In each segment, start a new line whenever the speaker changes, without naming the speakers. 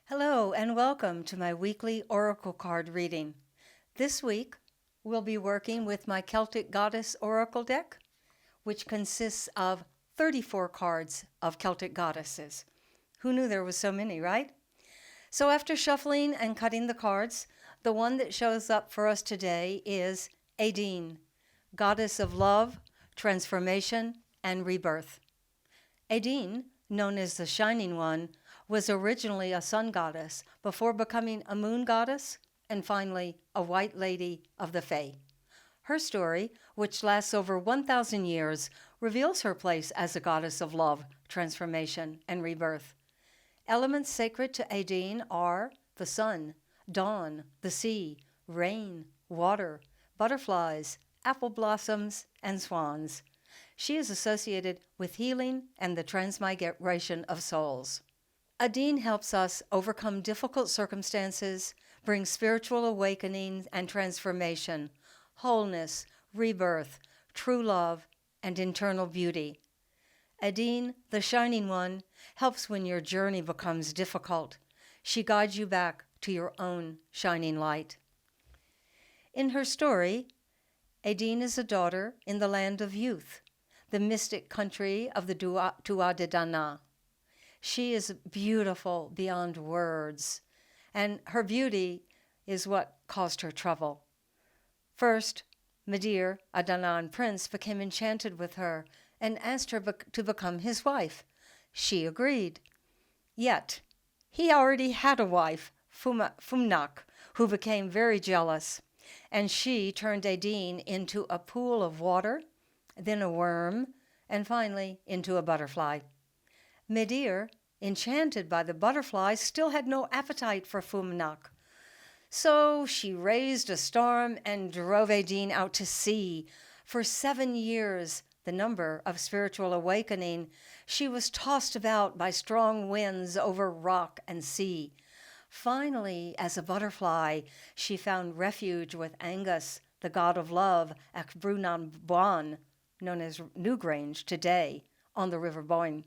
Hello and welcome to my weekly oracle card reading. This week, we'll be working with my Celtic Goddess Oracle deck, which consists of 34 cards of Celtic goddesses. Who knew there was so many, right? So after shuffling and cutting the cards, the one that shows up for us today is Etain, goddess of love, transformation, and rebirth. Etain, known as the Shining One, was originally a sun goddess before becoming a moon goddess and finally a white lady of the Fae. Her story, which lasts over 1,000 years, reveals her place as a goddess of love, transformation, and rebirth. Elements sacred to Etain are the sun, dawn, the sea, rain, water, butterflies, apple blossoms, and swans. She is associated with healing and the transmigration of souls. Etain helps us overcome difficult circumstances, bring spiritual awakening and transformation, wholeness, rebirth, true love, and internal beauty. Etain, the Shining One, helps when your journey becomes difficult. She guides you back to your own shining light. In her story, Etain is a daughter in the land of youth, the mystic country of the Tuatha De Danann. She is beautiful beyond words, and her beauty is what caused her trouble. First, Midir, a Danann prince, became enchanted with her and asked her to become his wife. She agreed. Yet, he already had a wife, Fumnak, who became very jealous, and she turned Etain into a pool of water, then a worm, and finally into a butterfly. Midir, enchanted by the butterfly, still had no appetite for Fumnak. So she raised a storm and drove Etain out to sea. For 7 years, the number of spiritual awakening, she was tossed about by strong winds over rock and sea. Finally, as a butterfly, she found refuge with Angus, the god of love, at Brunan Buan, known as Newgrange today, on the River Boyne.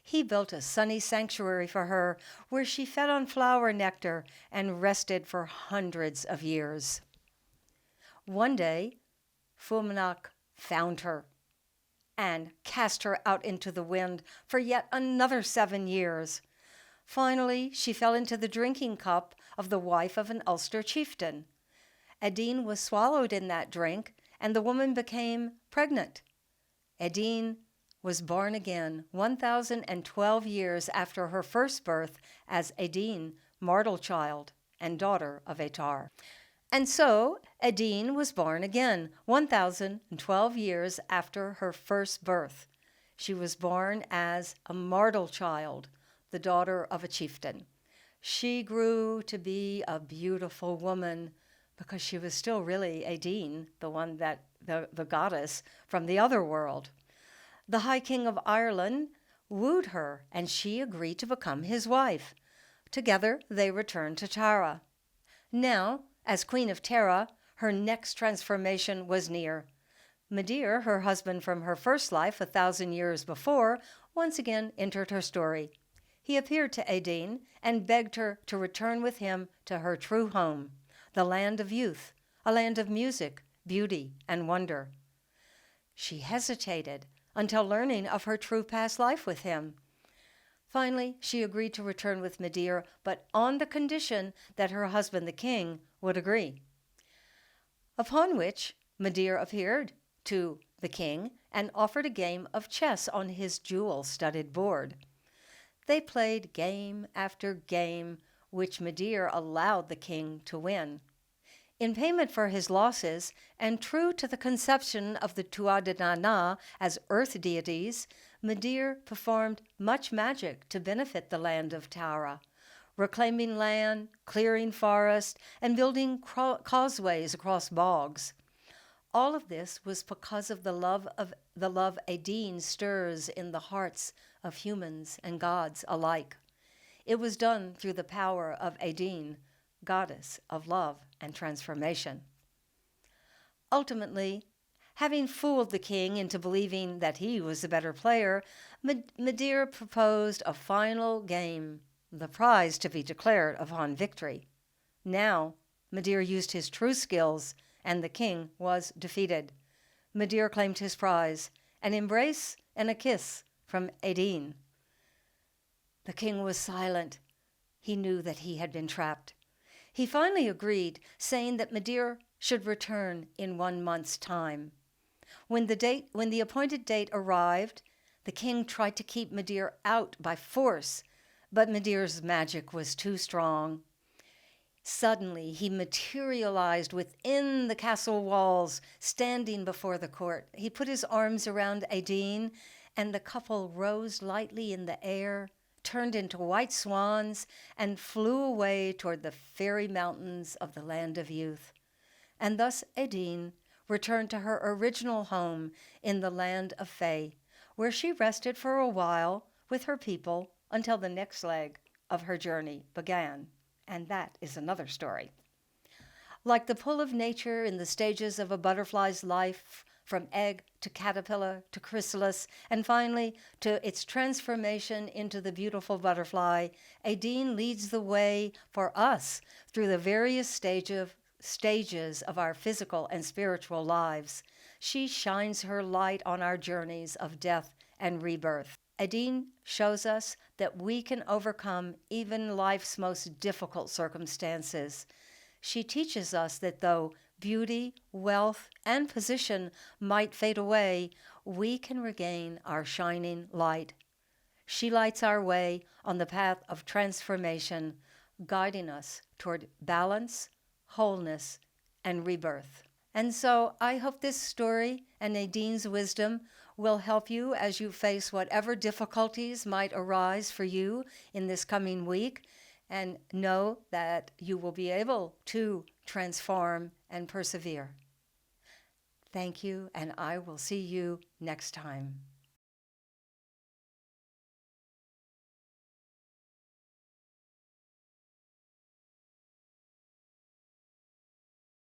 He built a sunny sanctuary for her where she fed on flower nectar and rested for hundreds of years. One day, Fumnak found her and cast her out into the wind for yet another 7 years. Finally, she fell into the drinking cup of the wife of an Ulster chieftain. Etain was swallowed in that drink, and the woman became pregnant. Etain was born again 1,012 years after her first birth as Etain, mortal child and daughter of Etar. And so Etain was born again 1,012 years after her first birth. She was born as a mortal child, the daughter of a chieftain. She grew to be a beautiful woman because she was still really Etain, the goddess from the other world. The High King of Ireland wooed her, and she agreed to become his wife. Together, they returned to Tara. Now, as Queen of Tara, her next transformation was near. Midir, her husband from her first life 1,000 years before, once again entered her story. He appeared to Etain and begged her to return with him to her true home, the land of youth, a land of music, beauty, and wonder. She hesitated until learning of her true past life with him. Finally, she agreed to return with Midir, but on the condition that her husband, the king, would agree. Upon which, Midir appeared to the king and offered a game of chess on his jewel-studded board. They played game after game, which Midir allowed the king to win. In payment for his losses, and true to the conception of the Tuatha De Danann as earth deities, Midir performed much magic to benefit the land of Tara, reclaiming land, clearing forest, and building causeways across bogs. All of this was because of the love Etain stirs in the hearts of humans and gods alike. It was done through the power of Etain, goddess of love and transformation. Ultimately, having fooled the king into believing that he was the better player, Midir proposed a final game the prize to be declared upon victory. Now, Midir used his true skills, and the king was defeated. Midir claimed his prize, an embrace and a kiss from Etain. The king was silent. He knew that he had been trapped. He finally agreed, saying that Midir should return in 1 month's time. When the appointed date arrived, the king tried to keep Midir out by force, but Midir's magic was too strong. Suddenly, he materialized within the castle walls, standing before the court. He put his arms around Etain, and the couple rose lightly in the air, turned into white swans, and flew away toward the fairy mountains of the land of youth. And thus Etain returned to her original home in the land of Fae, where she rested for a while with her people until the next leg of her journey began. And that is another story. Like the pull of nature in the stages of a butterfly's life, from egg to caterpillar to chrysalis, and finally to its transformation into the beautiful butterfly, Etain leads the way for us through the various stages of our physical and spiritual lives. She shines her light on our journeys of death and rebirth. Etain shows us that we can overcome even life's most difficult circumstances. She teaches us that though beauty, wealth, and position might fade away, we can regain our shining light. She lights our way on the path of transformation, guiding us toward balance, wholeness, and rebirth. And so I hope this story and Etain's wisdom will help you as you face whatever difficulties might arise for you in this coming week, and know that you will be able to transform and persevere. Thank you, and I will see you next time.